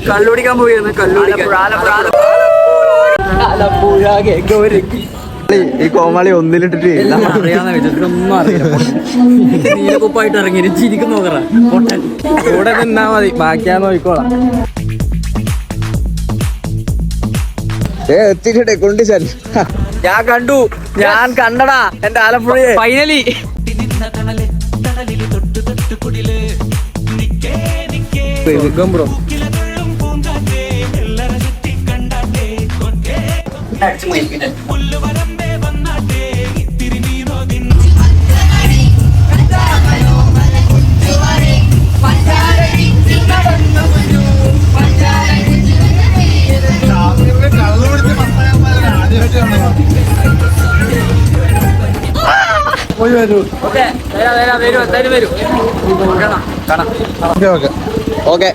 കള്ളുടിക്കാൻ പോയിരുന്നു. ഈ കോമാളി ഒന്നിലിട്ടിട്ട് അറിയാവുന്ന വിധത്തിലൊന്നും അറിയില്ല. നീലക്കുപ്പായിട്ട് ഇറങ്ങി ചിരിക്കും നോക്കറ പൊട്ടൻ. കൂടെ നിന്നാ മതി, ബാക്കിയാ നോക്കിക്കോളാം. എത്തിട്ടെ കൊണ്ടിച്ചാൽ ഞാൻ കണ്ടു, ഞാൻ കണ്ടടാ എന്റെ ആലപ്പുഴയെ ഫൈനലി. Bro okay.